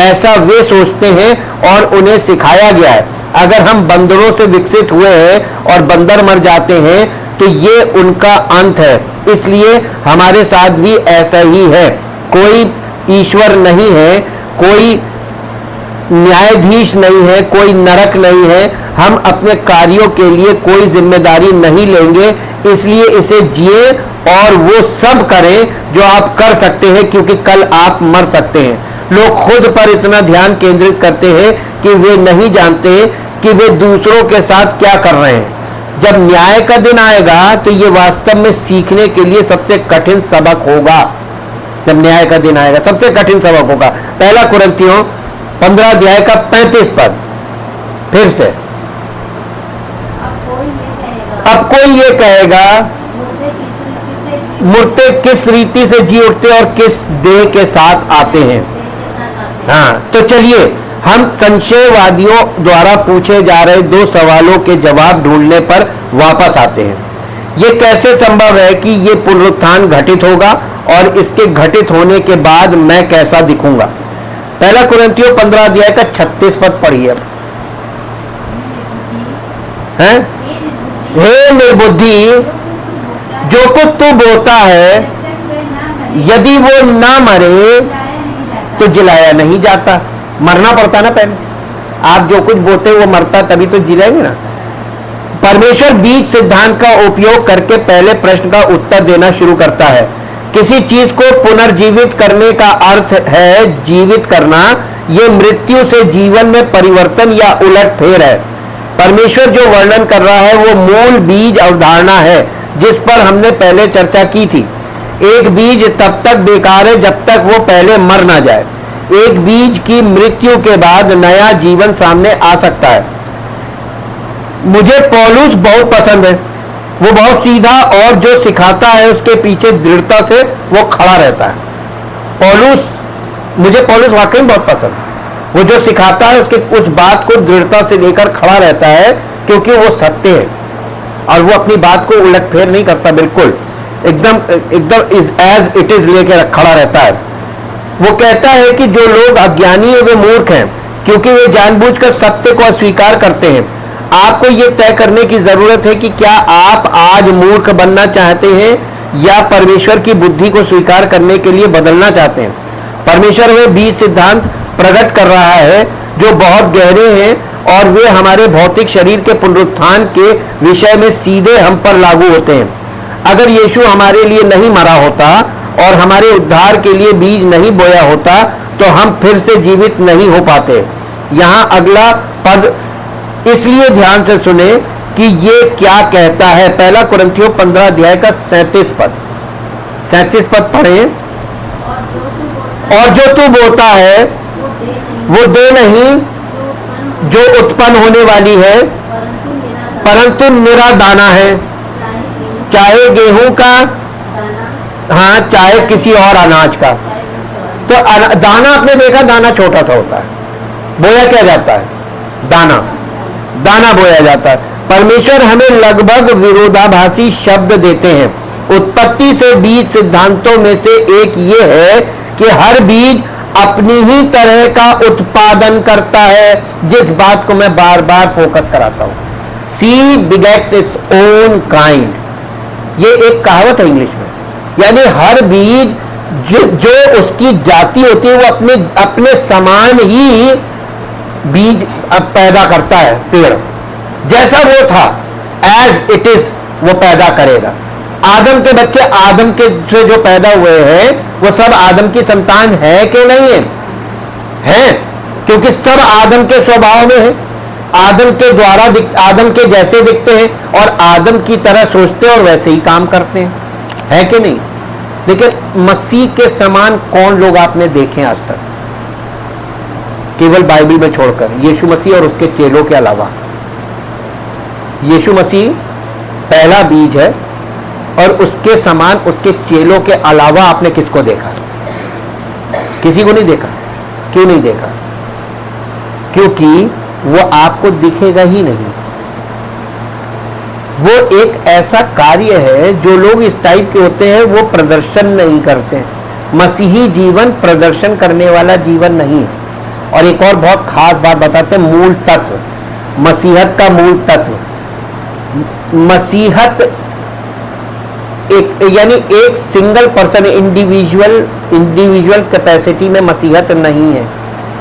A: ऐसा वे सोचते हैं और उन्हें सिखाया गया है। अगर हम बंदरों से विकसित हुए हैं और बंदर मर जाते हैं तो ये उनका अंत है, इसलिए हमारे साथ भी ऐसा ही है। कोई ईश्वर नहीं है, कोई न्यायाधीश नहीं है, कोई नरक नहीं है। हम अपने कार्यों के लिए कोई जिम्मेदारी नहीं लेंगे, इसलिए इसे जिए और वो सब करें जो आप कर सकते हैं, क्योंकि कल आप मर सकते हैं। लोग खुद पर इतना ध्यान केंद्रित करते हैं कि वे नहीं जानते कि वे दूसरों के साथ क्या कर रहे हैं। जब न्याय का दिन आएगा तो ये वास्तव में सीखने के लिए सबसे कठिन सबक होगा। जब न्याय का दिन आएगा सबसे कठिन सबक होगा। पहला कुरिन्थियों 15 अध्याय का 35 पद फिर से। अब कोई ये कहेगा मुर्दे किस रीति से जी उठते और किस देह के साथ आते हैं। हाँ, तो चलिए हम संशयवादियों द्वारा पूछे जा रहे 2 सवालों के जवाब ढूंढने पर वापस आते हैं। ये कैसे संभव है कि ये पुनरुत्थान घटित होगा और इसके घटित होने के बाद मैं कैसा दिखूंगा। पहला कुरिन्थियों 15 अध्याय का 36 पद पढ़िए। हे निर्बुद्धि, जो कुछ तू बोता है यदि वो ना मरे तो जिलाया नहीं जाता, मरना पड़ता ना पहले। आप जो कुछ बोते वो मरता तभी तो जिलाएंगे ना। परमेश्वर बीज सिद्धांत का उपयोग करके पहले प्रश्न का उत्तर देना शुरू करता है। किसी चीज को पुनर्जीवित करने का अर्थ है जीवित करना। यह मृत्यु से जीवन में परिवर्तन या उलटफेर है। परमेश्वर जो वर्णन कर रहा है वो मूल बीज अवधारणा है जिस पर हमने पहले चर्चा की थी। एक बीज तब तक बेकार है जब तक वो पहले मर ना जाए। एक बीज की मृत्यु के बाद नया जीवन सामने आ सकता है। मुझे पौलुस बहुत पसंद है। वो बहुत सीधा और जो सिखाता है उसके पीछे दृढ़ता से वो खड़ा रहता है। मुझे पौलुस वाकई बहुत पसंद। वो जो सिखाता है उसके उस बात को दृढ़ता से लेकर खड़ा रहता है क्योंकि वो सत्य है और वो अपनी बात को उलटफेर नहीं करता। बिल्कुल एकदम इज एज इट इज लेकर खड़ा रहता है। वो कहता है कि जो लोग अज्ञानी है वे मूर्ख हैं क्योंकि वे जानबूझकर सत्य को अस्वीकार करते हैं। आपको यह तय करने की जरूरत है कि क्या आप आज मूर्ख बनना चाहते हैं या परमेश्वर की बुद्धि को स्वीकार करने के लिए बदलना चाहते हैं। परमेश्वर वे बीज सिद्धांत प्रकट कर रहा है जो बहुत गहरे हैं और वे हमारे भौतिक शरीर के पुनरुत्थान के विषय में सीधे हम पर लागू होते हैं। अगर यीशु हमारे लिए नहीं मरा होता और हमारे उद्धार के लिए बीज नहीं बोया होता तो हम फिर से जीवित नहीं हो पाते। यहाँ अगला पद इसलिए ध्यान से सुने कि ये क्या कहता है। पहला कुरिन्थियों 15 अध्याय का 37 पद। 37 पद पढ़े। और जो तू बोता है वो दे नहीं जो उत्पन्न होने वाली है परंतु निरा दाना है, चाहे गेहूं का हाँ चाहे किसी और अनाज का। तो दाना आपने देखा, दाना छोटा सा होता है, बोया क्या जाता है, दाना बोया जाता है। परमेश्वर हमें लगभग विरोधाभासी शब्द देते हैं। उत्पत्ति से बीज सिद्धांतों में से एक ये है कि हर बीज अपनी ही तरह का उत्पादन करता है, जिस बात को मैं बार बार फोकस कराता हूं। Seed begets its own kind, ये एक कहावत है इंग्लिश में। यानी हर बीज जो उसकी जाति होती है वो अपने समान ही बीज पैदा करता है। पेड़ जैसा वो था एज इट इज वो पैदा करेगा। आदम के बच्चे आदम के से जो पैदा हुए हैं वो सब आदम की संतान है कि नहीं है? है, क्योंकि सब आदम के स्वभाव में है, आदम के द्वारा आदम के जैसे दिखते हैं और आदम की तरह सोचते हैं और वैसे ही काम करते हैं, है कि नहीं? लेकिन मसीह के समान कौन लोग आपने देखे आज तक, केवल बाइबल में छोड़कर? यीशु मसीह और उसके चेलों के अलावा। यीशु मसीह पहला बीज है और उसके समान उसके चेलों के अलावा आपने किसको देखा? किसी को नहीं देखा। क्यों नहीं देखा? क्योंकि वो आपको दिखेगा ही नहीं। वो एक ऐसा कार्य है जो लोग इस टाइप के होते हैं वो प्रदर्शन नहीं करते हैं। मसीही जीवन प्रदर्शन करने वाला जीवन नहीं है। और एक और बहुत खास बात बताते हैं, मूल तत्व, मसीहत का मूल तत्व। मसीहत यानी एक सिंगल पर्सन, इंडिविजुअल कैपेसिटी में मसीहत नहीं है।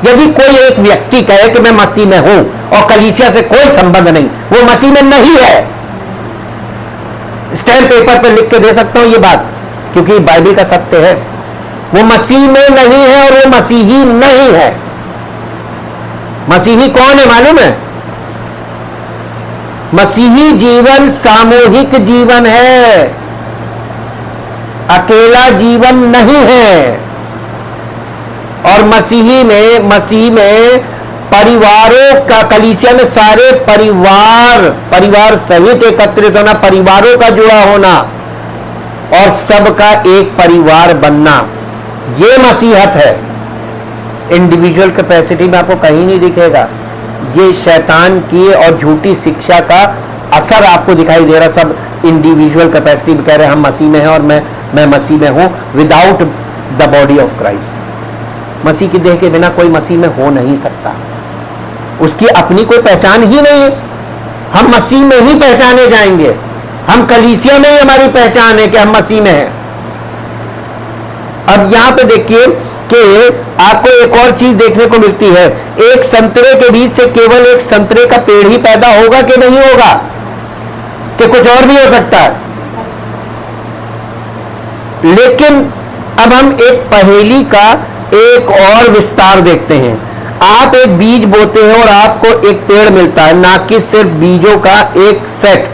A: यदि कोई एक व्यक्ति कहे कि मैं मसीह में हूं और कलीसिया से कोई संबंध नहीं, वो मसीह में नहीं है। स्टैम्प पेपर पर लिख के दे सकता हूं ये बात, क्योंकि बाइबल का सत्य है। वो मसीह में नहीं है और वो मसीही नहीं है। मसीही कौन है मालूम है? मसीही जीवन सामूहिक जीवन है, अकेला जीवन नहीं है। और मसीह में परिवारों का, कलीसिया में सारे परिवार सहित एकत्रित होना, परिवारों का जुड़ा होना और सबका एक परिवार बनना, ये मसीहत है। इंडिविजुअल कैपेसिटी में आपको कहीं नहीं दिखेगा। ये शैतान की और झूठी शिक्षा का असर आपको दिखाई दे रहा। सब इंडिविजुअल कैपेसिटी में कह रहे हैं हम मसीह में हैं और मैं मसीह में हूं, without the body of Christ. मसीह की देह के बिना कोई मसीह में हो नहीं सकता। उसकी अपनी कोई पहचान ही नहीं है। हम मसीह में ही पहचाने जाएंगे। हम कलीसिया में ही हमारी पहचान है कि हम मसीह में हैं। अब यहां पे देखिए कि आपको एक और चीज देखने को मिलती है, एक संतरे के बीज से केवल एक संतरे का पेड़ ही पैदा होगा कि नहीं होगा, कि कुछ और भी हो सकता है। लेकिन अब हम एक पहेली का एक और विस्तार देखते हैं। आप एक बीज बोते हैं और आपको एक पेड़ मिलता है, ना कि सिर्फ बीजों का एक सेट।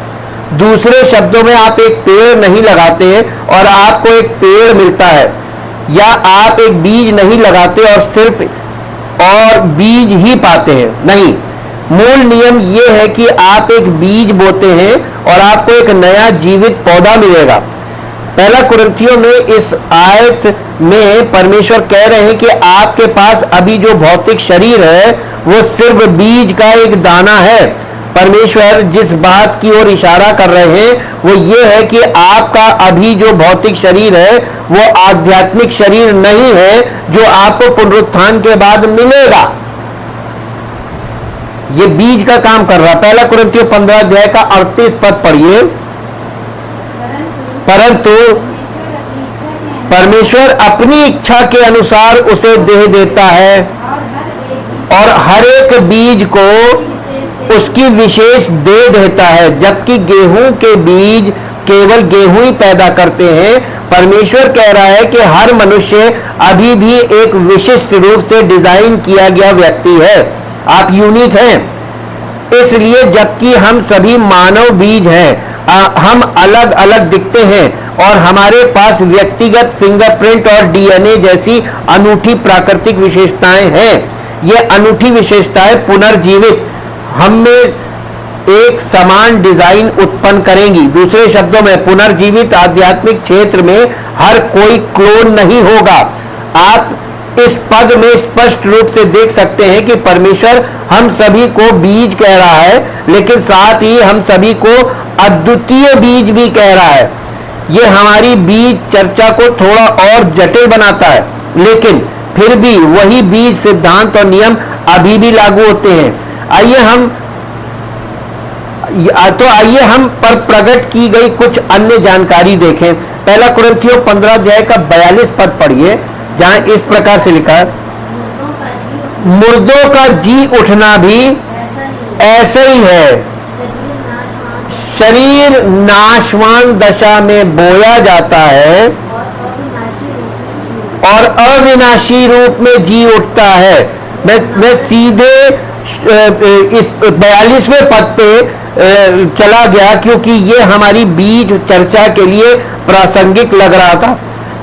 A: दूसरे शब्दों में आप एक पेड़ नहीं लगाते हैं और आपको एक पेड़ मिलता है, या आप एक बीज नहीं लगाते और सिर्फ और बीज ही पाते हैं, नहीं। मूल नियम यह है कि आप एक बीज बोते हैं और आपको एक नया जीवित पौधा मिलेगा। पहला कुरिन्थियों में इस आयत में परमेश्वर कह रहे हैं कि आपके पास अभी जो भौतिक शरीर है वो सिर्फ बीज का एक दाना है। परमेश्वर जिस बात की ओर इशारा कर रहे हैं वो ये है कि आपका अभी जो भौतिक शरीर है वो आध्यात्मिक शरीर नहीं है जो आपको पुनरुत्थान के बाद मिलेगा। ये बीज का काम कर रहा है। पहला कुरिन्थियों 15 अध्याय का 38 पद पढ़िए। परंतु परमेश्वर अपनी इच्छा के अनुसार उसे देह देता है और हर एक बीज को उसकी विशेष दे देता है। जबकि गेहूं के बीज केवल गेहूं ही पैदा करते हैं, परमेश्वर कह रहा है कि हर मनुष्य अभी भी एक विशिष्ट रूप से डिजाइन किया गया व्यक्ति है। आप यूनिक हैं। इसलिए जबकि हम सभी मानव बीज हैं, हम अलग अलग दिखते हैं और हमारे पास व्यक्तिगत फिंगरप्रिंट और डीएनए जैसी अनूठी प्राकृतिक विशेषताएं हैं। ये अनूठी विशेषताएं पुनर्जीवित हम में एक समान डिजाइन उत्पन्न करेंगी। दूसरे शब्दों में पुनर्जीवित आध्यात्मिक क्षेत्र में हर कोई क्लोन नहीं होगा। आप इस पद में स्पष्ट रूप से देख सकते हैं कि परमेश्वर हम सभी को बीज कह रहा है, लेकिन साथ ही हम सभी को अद्वितीय बीज भी कह रहा है। यह हमारी बीज चर्चा को थोड़ा और जटिल बनाता है, लेकिन फिर भी वही बीज सिद्धांत और नियम अभी भी लागू होते हैं। आइए हम पर प्रकट की गई कुछ अन्य जानकारी देखें। पहला कुरिन्थियों 15 अध्याय का 42 पद पढ़िए, जहां इस प्रकार से लिखा है, मुर्दों का जी उठना भी ऐसा ही है। शरीर नाशवान दशा में बोया जाता है और अविनाशी रूप में जी उठता है। मैं सीधे इस 42वें पद पे चला गया क्योंकि ये हमारी बीज चर्चा के लिए प्रासंगिक लग रहा था।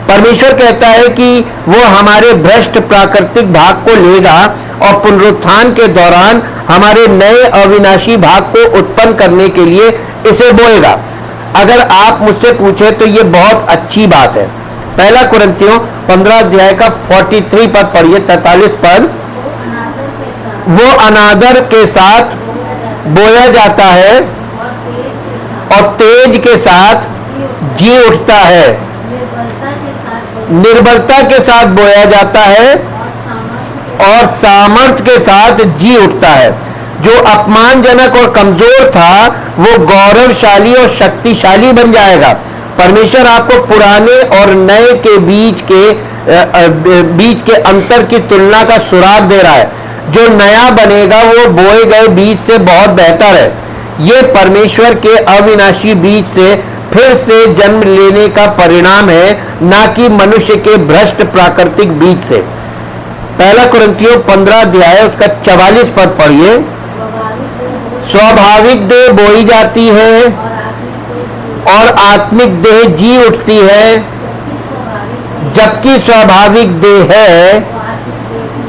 A: परमेश्वर कहता है कि वो हमारे भ्रष्ट प्राकृतिक भाग को लेगा और पुनरुत्थान के दौरान हमारे नए अविनाशी भाग को उत्पन्न करने के लिए इसे बोएगा। अगर आप मुझसे पूछे तो ये बहुत अच्छी बात है। पहला कुरिन्थियों 15 अध्याय का 43 पद पढ़िए, 43 पद। वो अनादर के साथ बोया जाता है और तेज के साथ जी उठता है। निर्बलता के साथ बोया जाता है और सामर्थ्य के साथ जी उठता है। जो अपमानजनक और कमजोर था वो गौरवशाली और शक्तिशाली बन जाएगा। परमेश्वर आपको पुराने और नए के बीच के अंतर की तुलना का सुराग दे रहा है। जो नया बनेगा वो बोए गए बीज से बहुत बेहतर है। ये परमेश्वर के अविनाशी बीज से फिर से जन्म लेने का परिणाम है, ना कि मनुष्य के भ्रष्ट प्राकृतिक बीज से। पहला कुरिन्थियों 15 अध्याय उसका 44 पद पढ़िए। स्वाभाविक देह बोई जाती है और आत्मिक देह जी उठती है। जबकि स्वाभाविक देह है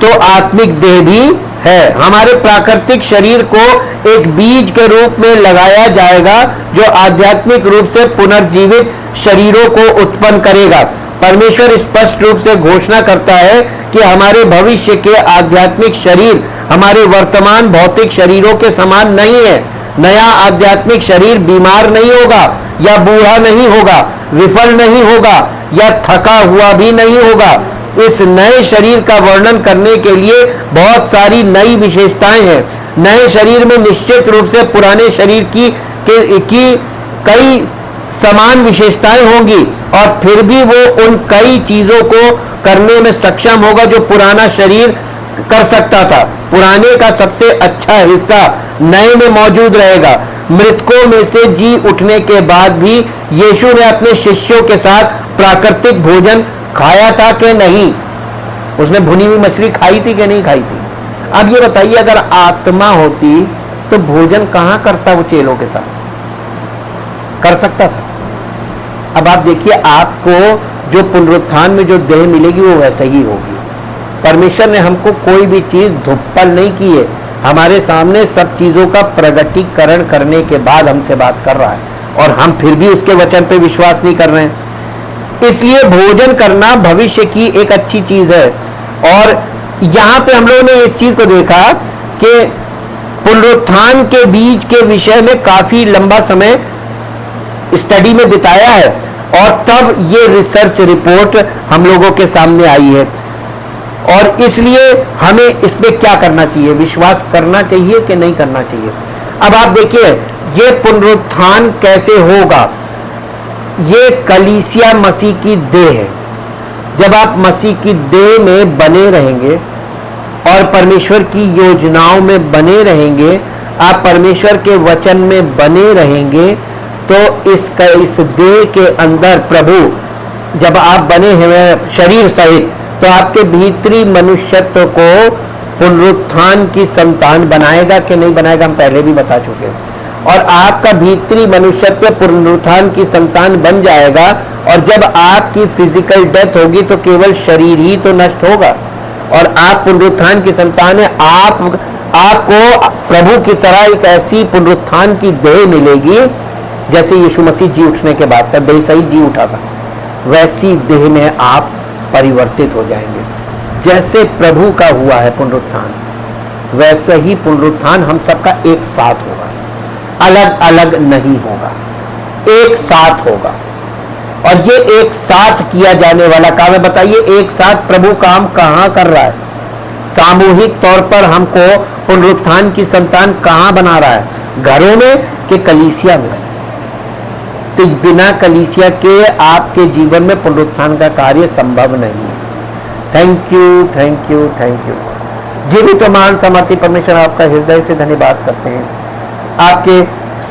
A: तो आत्मिक देह भी है। हमारे प्राकृतिक शरीर को एक बीज के रूप में लगाया जाएगा जो आध्यात्मिक रूप से पुनर्जीवित शरीरों को उत्पन्न करेगा। परमेश्वर स्पष्ट रूप से घोषणा करता है कि हमारे भविष्य के आध्यात्मिक शरीर हमारे वर्तमान भौतिक शरीरों के समान नहीं है। नया आध्यात्मिक शरीर बीमार नहीं होगा या बूढ़ा नहीं होगा, विफल नहीं होगा या थका हुआ भी नहीं होगा। इस नए शरीर का वर्णन करने के लिए बहुत सारी नई विशेषताएं हैं। नए शरीर में निश्चित रूप से पुराने शरीर की कई समान विशेषताएं होंगी और फिर भी वो उन कई चीजों को करने में सक्षम होगा जो पुराना शरीर कर सकता था। पुराने का सबसे अच्छा हिस्सा नए में मौजूद रहेगा। मृतकों में से जी उठने के बाद भी यीशु ने अपने शिष्यों के साथ प्राकृतिक भोजन खाया था कि नहीं? उसने भुनी हुई मछली खाई थी कि नहीं खाई थी? अब ये बताइए, अगर आत्मा होती तो भोजन कहां करता वो चेलों के साथ? कर सकता था। अब आप देखिए, आपको जो पुनरुत्थान में जो देह मिलेगी वो वैसे ही होगी। परमेश्वर ने हमको कोई भी चीज धुप्पल नहीं की है, हमारे सामने सब चीजों का प्रगटीकरण करने के बाद हमसे बात कर रहा है, और हम फिर भी उसके वचन पे विश्वास नहीं कर रहे हैं। इसलिए भोजन करना भविष्य की एक अच्छी चीज है। और यहां पे हम लोगों ने इस चीज को देखा कि पुनरुत्थान के बीज के विषय में काफी लंबा समय स्टडी में बिताया है, और तब ये रिसर्च रिपोर्ट हम लोगों के सामने आई है। और इसलिए हमें इसमें क्या करना चाहिए? विश्वास करना चाहिए कि नहीं करना चाहिए? अब आप देखिए, ये पुनरुत्थान कैसे होगा? ये कलीसिया मसीह की देह है। जब आप मसीह की देह में बने रहेंगे और परमेश्वर की योजनाओं में बने रहेंगे, आप परमेश्वर के वचन में बने रहेंगे, तो इस देह के अंदर प्रभु, जब आप बने हुए शरीर सहित, तो आपके भीतरी मनुष्यत्व को पुनरुत्थान की संतान बनाएगा कि नहीं बनाएगा? हम पहले भी बता चुके हैं। और आपका भीतरी मनुष्यत्व पुनरुत्थान की संतान बन जाएगा, और जब आपकी फिजिकल डेथ होगी तो केवल शरीर ही तो नष्ट होगा, और आप पुनरुत्थान की संतान है। आपको प्रभु की तरह एक ऐसी पुनरुत्थान की देह मिलेगी जैसे यीशु मसीह जी उठने के बाद था, देह सही जी उठा था, वैसी देह में आप परिवर्तित हो जाएंगे। जैसे प्रभु का हुआ है पुनरुत्थान, वैसे ही पुनरुत्थान हम सबका एक साथ होगा, अलग अलग नहीं होगा, एक साथ होगा। और ये एक साथ किया जाने वाला काम है। बताइए, एक साथ प्रभु काम कहां कर रहा है? सामूहिक तौर पर हमको पुनरुत्थान की संतान कहां बना रहा है? घरों में कि कलीसिया में? तो बिना कलीसिया के आपके जीवन में पुनरुत्थान का कार्य संभव नहीं है। Thank you, thank you, thank you. जीवित और महान समर्थी परमेश्वर, आपका हृदय से धन्यवाद करते हैं आपके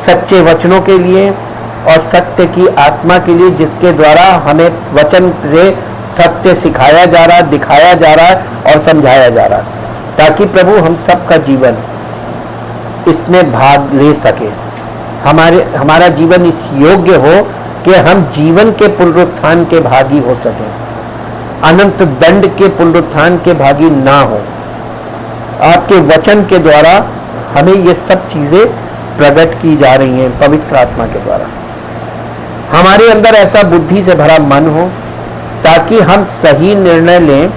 A: सच्चे वचनों के लिए और सत्य की आत्मा के लिए, जिसके द्वारा हमें वचन से सत्य सिखाया जा रहा है, दिखाया जा रहा है और समझाया जा रहा है, ताकि प्रभु हम सबका जीवन इसमें भाग ले सके। हमारा जीवन इस योग्य हो कि हम जीवन के पुनरुत्थान के भागी हो सकें, अनंत दंड के पुनरुत्थान के भागी ना हो। आपके वचन के द्वारा हमें ये सब चीजें प्रकट की जा रही हैं, पवित्र आत्मा के द्वारा। हमारे अंदर ऐसा बुद्धि से भरा मन हो ताकि हम सही निर्णय लें,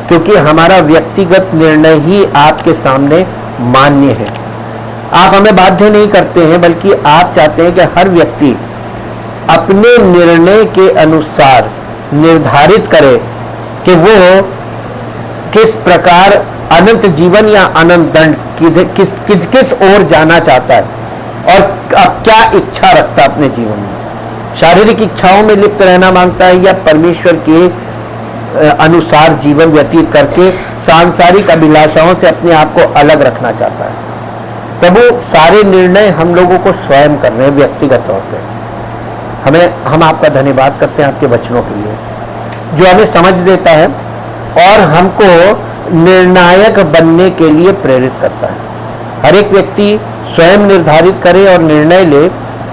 A: क्योंकि हमारा व्यक्तिगत निर्णय ही आपके सामने मान्य है। आप हमें बाध्य नहीं करते हैं, बल्कि आप चाहते हैं कि हर व्यक्ति अपने निर्णय के अनुसार निर्धारित करे कि वो किस प्रकार अनंत जीवन या अनंत दंड किस ओर जाना चाहता है, और अब क्या इच्छा रखता है अपने जीवन में। शारीरिक इच्छाओं में लिप्त रहना मांगता है, या परमेश्वर के अनुसार जीवन व्यतीत करके सांसारिक अभिलाषाओं से अपने आप को अलग रखना चाहता है। प्रभु, सारे निर्णय हम लोगों को स्वयं कर रहे हैं व्यक्तिगत तौर पे। हम आपका धन्यवाद करते हैं आपके वचनों के लिए, जो हमें समझ देता है और हमको निर्णायक बनने के लिए प्रेरित करता है। हर एक व्यक्ति स्वयं निर्धारित करे और निर्णय ले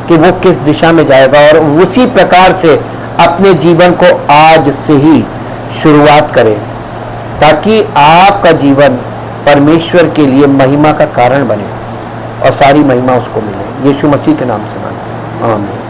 A: कि वो किस दिशा में जाएगा, और उसी प्रकार से अपने जीवन को आज से ही शुरुआत करे, ताकि आपका जीवन परमेश्वर के लिए महिमा का कारण बने और सारी महिमा उसको मिले। यीशु मसीह के नाम से मांगते हैं, आमीन।